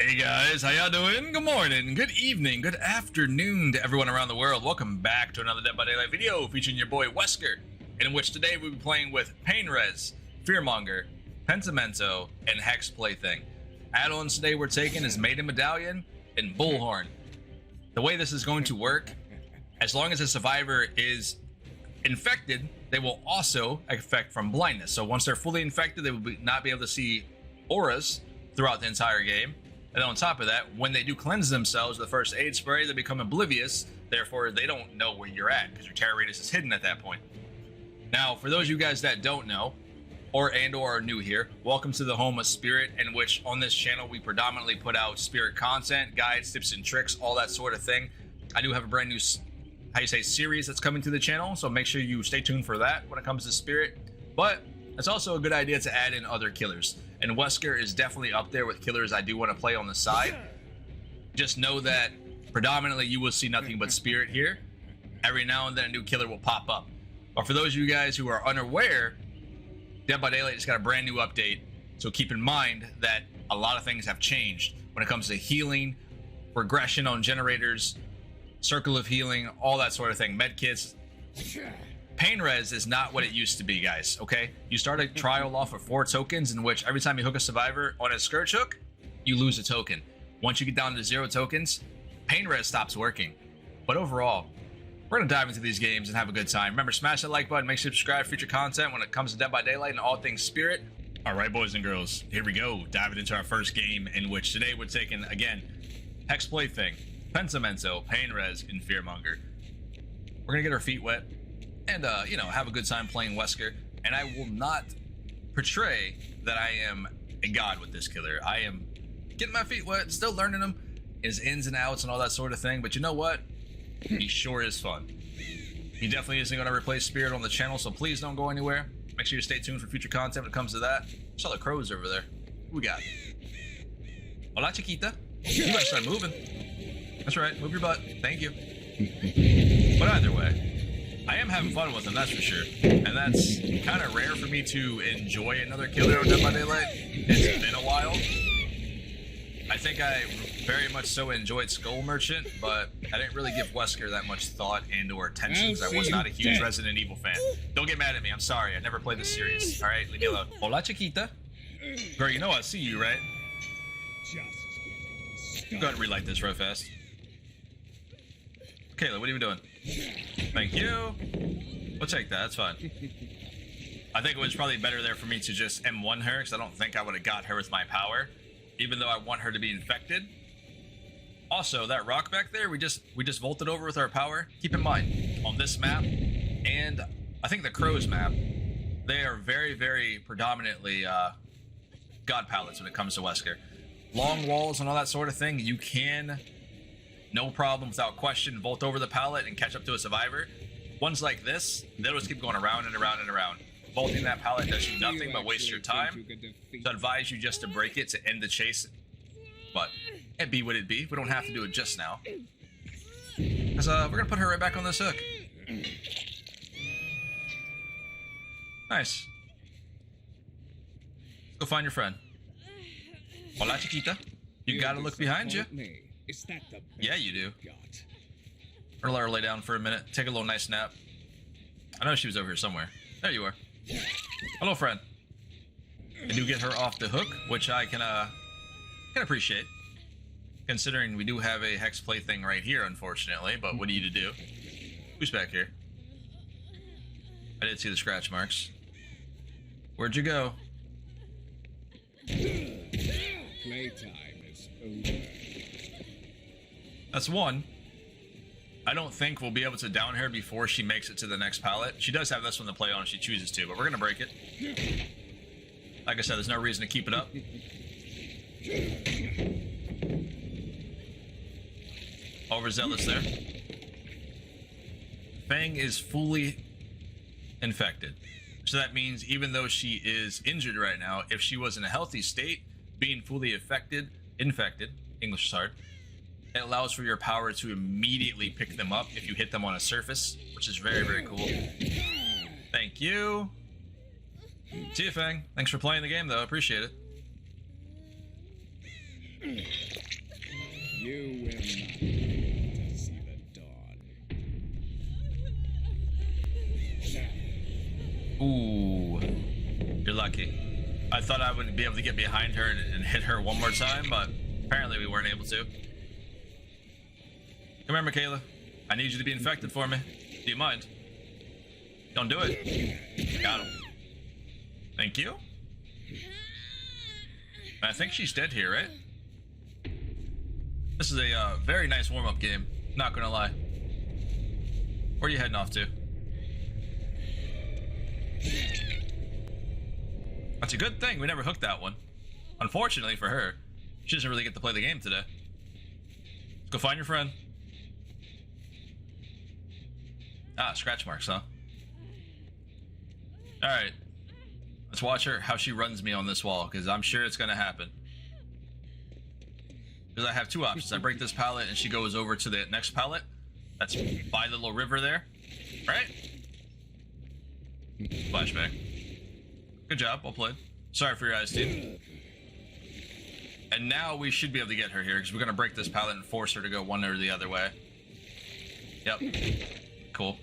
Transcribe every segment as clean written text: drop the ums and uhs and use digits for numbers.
Hey guys, how y'all doing? Good morning, good evening, good afternoon to everyone around the world. Welcome back to another Dead by Daylight video featuring your boy Wesker, in which today we'll be playing with Painrez, Fearmonger, Pensamento, and Hex Plaything. Add-ons today we're taking is Maiden Medallion and Bullhorn. The way this is going to work, as long as a survivor is infected, they will also affect from blindness. So once they're fully infected, they will not be able to see auras throughout the entire game. And then on top of that, when they do cleanse themselves with the first aid spray, they become oblivious. Therefore, they don't know where you're at because your terror radius is hidden at that point. Now, for those of you guys that don't know, or are new here, welcome to the home of Spirit, in which on this channel we predominantly put out Spirit content, guides, tips and tricks, all that sort of thing. I do have a brand new, series that's coming to the channel, so make sure you stay tuned for that when it comes to Spirit. But it's also a good idea to add in other killers. And Wesker is definitely up there with killers I do want to play on the side. Just know that predominantly you will see nothing but Spirit here. Every now and then a new killer will pop up. But for those of you guys who are unaware, Dead by Daylight just got a brand new update. So keep in mind that a lot of things have changed when it comes to healing, regression on generators, circle of healing, all that sort of thing, medkits. Painrez is not what it used to be, guys, okay? You start a trial off of 4 tokens, in which every time you hook a survivor on a scourge hook, you lose a token. Once you get down to 0 tokens, Painrez stops working. But overall, we're gonna dive into these games and have a good time. Remember, smash that like button, make sure to subscribe for future content when it comes to Dead by Daylight and all things Spirit. All right, boys and girls, here we go. Diving into our first game, in which today we're taking, again, Hex Plaything, Pensamento, Painrez, and Fearmonger. We're gonna get our feet wet and have a good time playing Wesker. And I will not portray that I am a god with this killer. I am getting my feet wet, still learning him, his ins and outs and all that sort of thing. But you know what? He sure is fun. He definitely isn't going to replace Spirit on the channel, so please don't go anywhere. Make sure you stay tuned for future content when it comes to that. I saw the crows over there. Who we got? Hola, Chiquita. You better start moving. That's right, move your butt. Thank you. But either way, I am having fun with him, that's for sure. And that's kind of rare for me to enjoy another killer on Dead by Daylight. It's been a while. I think I very much so enjoyed Skull Merchant, but I didn't really give Wesker that much thought and or attention because I was not a huge Resident Evil fan. Don't get mad at me, I'm sorry. I never played this series. Alright, leave me alone. Hola, Chiquita. Girl, you know I see you, right? Go ahead and relight this real fast. Kayla, what are you doing? Thank you. We'll take that, that's fine. I think it was probably better there for me to just M1 her, because I don't think I would have got her with my power, even though I want her to be infected. Also, that rock back there, we just vaulted over with our power. Keep in mind, on this map, and I think the Crows map, they are very, very predominantly god palettes when it comes to Wesker. Long walls and all that sort of thing, you can, no problem, without question, vault over the pallet and catch up to a survivor. Ones like this, they'll just keep going around and around and around. Vaulting that pallet does you nothing but waste your time. So I advise you just to break it to end the chase. But it be what it be. We don't have to do it just now. Because we're gonna put her right back on this hook. Nice. Let's go find your friend. Hola, Chiquita. You gotta look behind you. Is that the yeah, you do. Or let her lay down for a minute. Take a little nice nap. I know she was over here somewhere. There you are. Hello, friend. I do get her off the hook, which I can appreciate, considering we do have a Hex Plaything right here, unfortunately. But what are you to do? Who's back here? I did see the scratch marks. Where'd you go? Playtime is over. That's one. I don't think we'll be able to down her before she makes it to the next pallet. She does have this one to play on if she chooses to, but we're gonna break it. Like I said, there's no reason to keep it up. Overzealous there. Fang is fully infected. So that means even though she is injured right now, if she was in a healthy state, being fully infected, English is hard, it allows for your power to immediately pick them up if you hit them on a surface, which is very, very cool. Thank you. See you, Fang. Thanks for playing the game, though. Appreciate it. lucky. I thought I would be able to get behind her and hit her one more time, but apparently we weren't able to. Come here, Michaela. I need you to be infected for me. Do you mind? Don't do it. Got him. Thank you. I think she's dead here, right? This is a very nice warm-up game. Not gonna lie. Where are you heading off to? That's a good thing we never hooked that one. Unfortunately for her, she doesn't really get to play the game today. Let's go find your friend. Ah, scratch marks, huh? Alright. Let's watch her, how she runs me on this wall, because I'm sure it's going to happen. Because I have two options. I break this pallet and she goes over to the next pallet. That's by the little river there. Right? Flashback. Good job. Well played. Sorry for your eyes, team. And now we should be able to get her here, because we're going to break this pallet and force her to go one or the other way. Yep. Cool.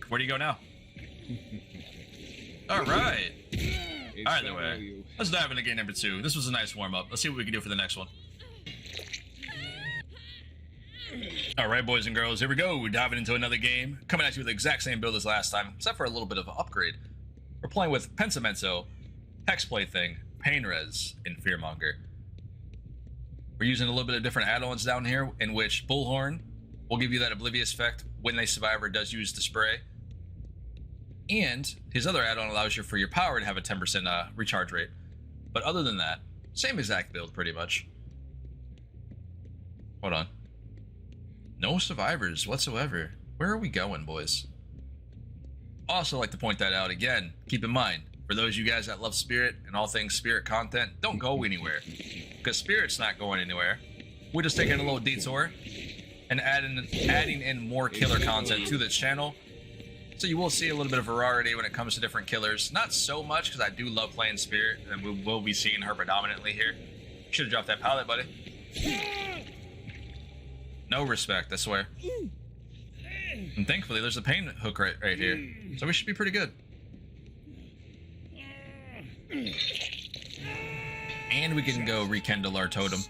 Where do you go now? Alright. Either way. Let's dive into game number 2. This was a nice warm-up. Let's see what we can do for the next one. Alright, boys and girls, here we go. We're diving into another game. Coming at you with the exact same build as last time, except for a little bit of an upgrade. We're playing with Pensamento, Hex Plaything, Painrez, and Fearmonger. We're using a little bit of different add-ons down here, in which Bullhorn will give you that Oblivious effect when a survivor does use the spray. And his other add-on allows you for your power to have a 10% recharge rate. But other than that, same exact build pretty much. Hold on. No survivors whatsoever. Where are we going, boys? Also like to point that out again. Keep in mind, for those of you guys that love Spirit and all things Spirit content, don't go anywhere. Because Spirit's not going anywhere. We're just taking a little detour and adding in more killer content to this channel. So you will see a little bit of variety when it comes to different killers. Not so much, because I do love playing Spirit, and we will be seeing her predominantly here. Should have dropped that pallet, buddy. No respect, I swear. And thankfully, there's a pain hook right here. So we should be pretty good. And we can go rekindle our totem.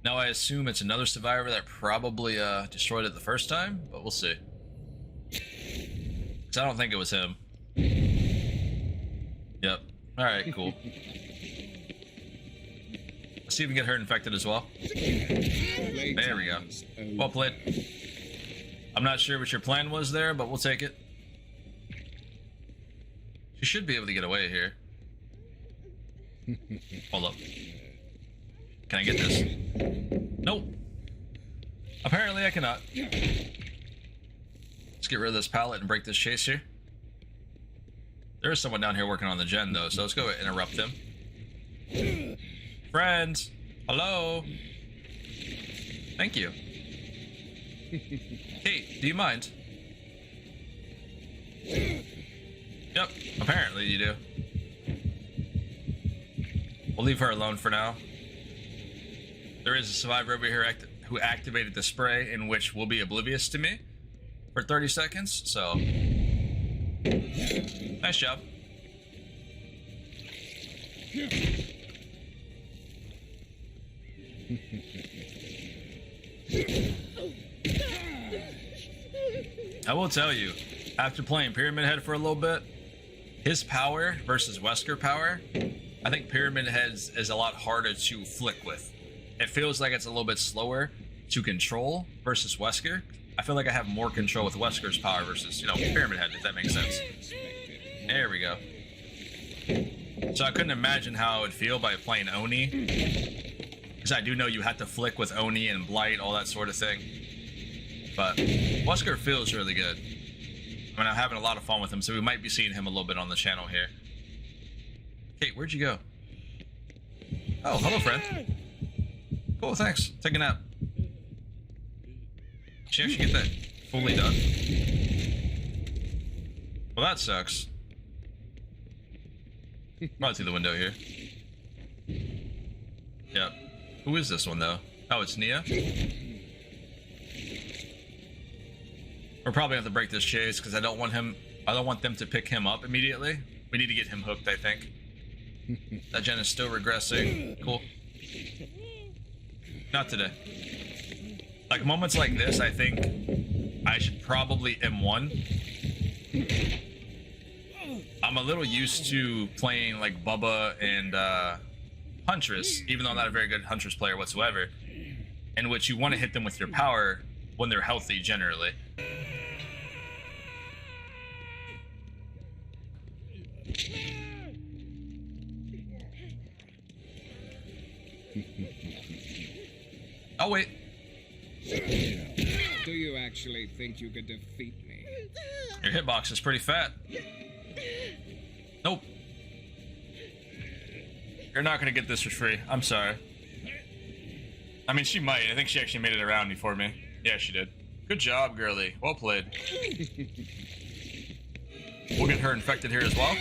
Now I assume it's another survivor that probably destroyed it the first time, but we'll see. I don't think it was him. Yep. Alright, cool. Let's see if we can get her infected as well. There we go. Well played. I'm not sure what your plan was there, but we'll take it. She should be able to get away here. Hold up. Can I get this? Nope. Apparently I cannot. Let's get rid of this pallet and break this chase here. There is someone down here working on the gen though, so let's go interrupt him. Friends! Hello! Thank you. Kate, do you mind? Yep, apparently you do. We'll leave her alone for now. There is a survivor over here who activated the spray, in which will be oblivious to me for 30 seconds, so nice job. I will tell you, after playing Pyramid Head for a little bit, his power versus Wesker power, I think Pyramid Head is a lot harder to flick with. It feels like it's a little bit slower to control versus Wesker. I feel like I have more control with Wesker's power versus, you know, Pyramid Head, if that makes sense. There we go. So I couldn't imagine how it would feel by playing Oni. Because I do know you have to flick with Oni and Blight, all that sort of thing. But Wesker feels really good. I mean, I'm having a lot of fun with him, so we might be seeing him a little bit on the channel here. Kate, where'd you go? Oh, hello, friend. Cool, thanks. Take a nap. Did she actually get that fully done? Well, that sucks. Right through the window here. Yep. Who is this one, though? Oh, it's Nia? We're probably gonna have to break this chase, because I don't want him I don't want them to pick him up immediately. We need to get him hooked, I think. That gen is still regressing. Cool. Not today. Like, moments like this, I think I should probably M1. I'm a little used to playing like Bubba and Huntress, even though I'm not a very good Huntress player whatsoever, in which you want to hit them with your power when they're healthy, generally. Oh, wait. Do you actually think you could defeat me? Your hitbox is pretty fat. Nope. You're not gonna get this for free. I'm sorry. I mean, she might. I think she actually made it around before me. Yeah, she did. Good job, girly. Well played. We'll get her infected here as well.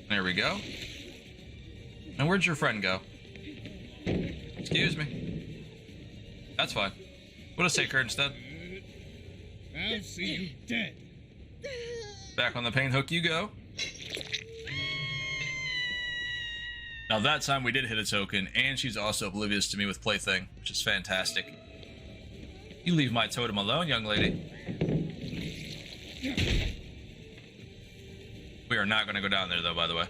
There we go. And where'd your friend go? Excuse me. That's fine. We'll just take her instead. I'll see you dead. Back on the pain hook you go. Now that time we did hit a token, and she's also oblivious to me with Plaything, which is fantastic. You leave my totem alone, young lady. We are not going to go down there, though, by the way.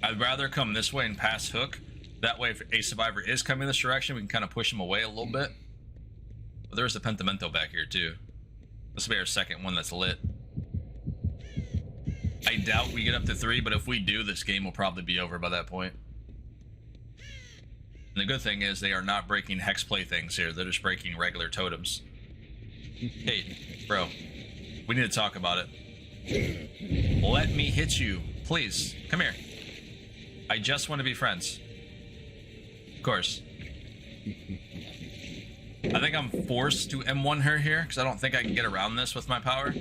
I'd rather come this way and pass hook. That way, if a survivor is coming this direction, we can kind of push him away a little bit. But there's a Pentimento back here, too. This will be our second one that's lit. I doubt we get up to 3, but if we do, this game will probably be over by that point. And the good thing is they are not breaking hex playthings here. They're just breaking regular totems. Hey, bro, we need to talk about it. Let me hit you, please. Come here. I just want to be friends. Of course. I think I'm forced to M1 her here because I don't think I can get around this with my power.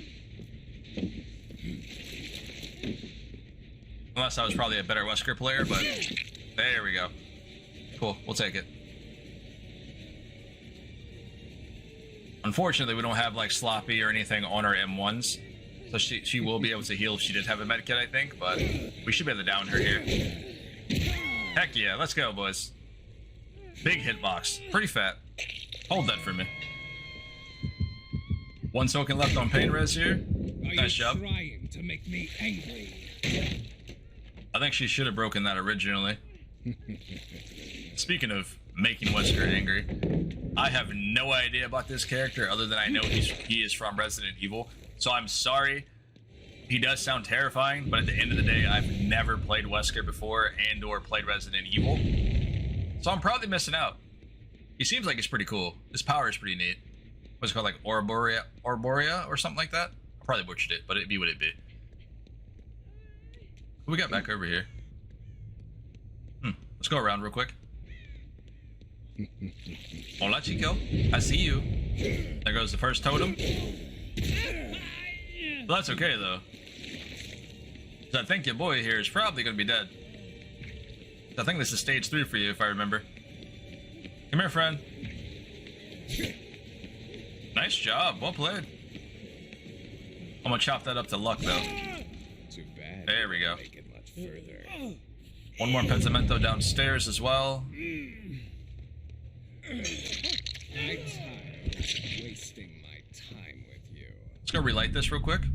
Unless I was probably a better Wesker player, but there we go. Cool, we'll take it. Unfortunately, we don't have like sloppy or anything on our M1s, so she will be able to heal if she did have a medkit, I think, but we should be able to down her here. Heck yeah, let's go, boys. Big hitbox, pretty fat. Hold that for me. One token left on pain res here. Nice job. Trying to make me angry. I think she should have broken that originally. Speaking of making Wesker angry, I have no idea about this character other than I know he is from Resident Evil. So I'm sorry. He does sound terrifying, but at the end of the day, I've never played Wesker before and or played Resident Evil. So I'm probably missing out. He seems like he's pretty cool. His power is pretty neat. What's it called, like Arborea or something like that? I probably butchered it, but it'd be what it'd be. What we got back over here? Let's go around real quick. Hola, Chico. I see you. There goes the first totem. Well, that's okay, though. So I think your boy here is probably going to be dead. I think this is stage 3 for you, if I remember. Come here, friend. Nice job. Well played. I'm going to chop that up to luck, though. Too bad. There we go. Make it much further. One more Pentimento downstairs as well. I'm tired of wasting my time with you. Let's go relight this real quick. So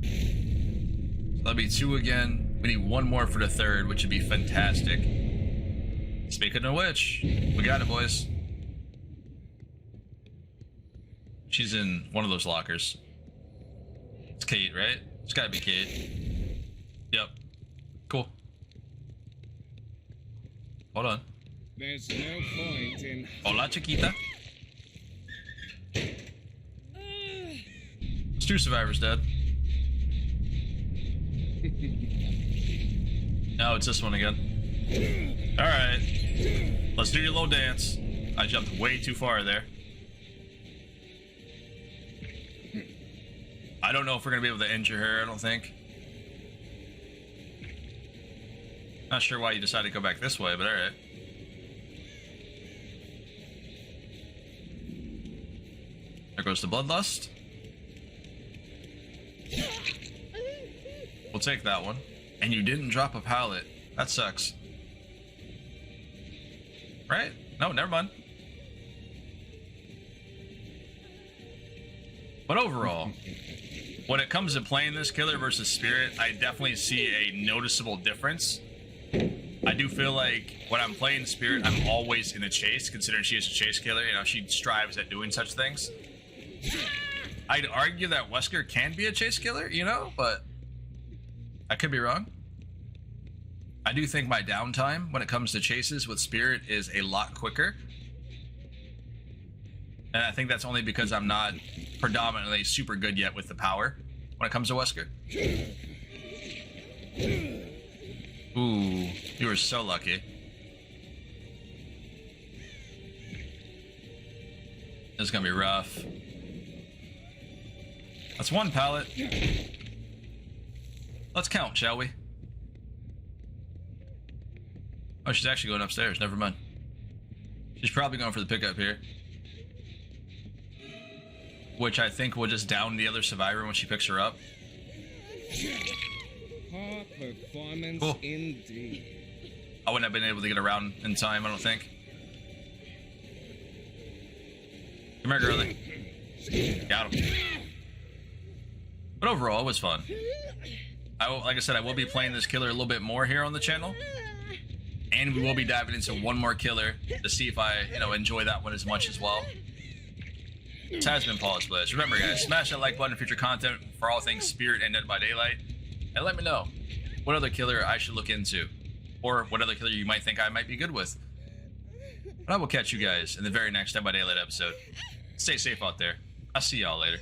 that'll be 2 again. We need 1 more for the 3rd, which would be fantastic. Speaking of which, we got it, boys. She's in one of those lockers. It's Kate, right? It's gotta be Kate. Yep. Cool. Hold on. There's no point in... Hola, Chiquita. There's 2 survivors dead. No, it's this one again. Alright. Let's do your little dance. I jumped way too far there. I don't know if we're going to be able to injure her, I don't think. Not sure why you decided to go back this way, but alright. There goes the Bloodlust. We'll take that one. And you didn't drop a pallet. That sucks. Right? No, never mind. But overall, when it comes to playing this killer versus Spirit, I definitely see a noticeable difference. I do feel like when I'm playing Spirit, I'm always in a chase, considering she is a chase killer. You know, she strives at doing such things. I'd argue that Wesker can be a chase killer, you know, but I could be wrong. I do think my downtime when it comes to chases with Spirit is a lot quicker. And I think that's only because I'm not predominantly super good yet with the power when it comes to Wesker. Ooh, you were so lucky. This is gonna be rough. That's one pallet. Let's count, shall we? Oh, she's actually going upstairs. Never mind. She's probably going for the pickup here. Which I think will just down the other survivor when she picks her up. Poor performance Cool. indeed. I wouldn't have been able to get around in time, I don't think. Come here, girlie. Got him. But overall, it was fun. Like I said, I will be playing this killer a little bit more here on the channel. And we will be diving into one more killer to see if I, enjoy that one as much as well. This has been Pawsegames. Remember, guys, smash that like button for future content for all things Spirit and Dead by Daylight. And let me know what other killer I should look into. Or what other killer you might think I might be good with. But I will catch you guys in the very next Dead by Daylight episode. Stay safe out there. I'll see y'all later.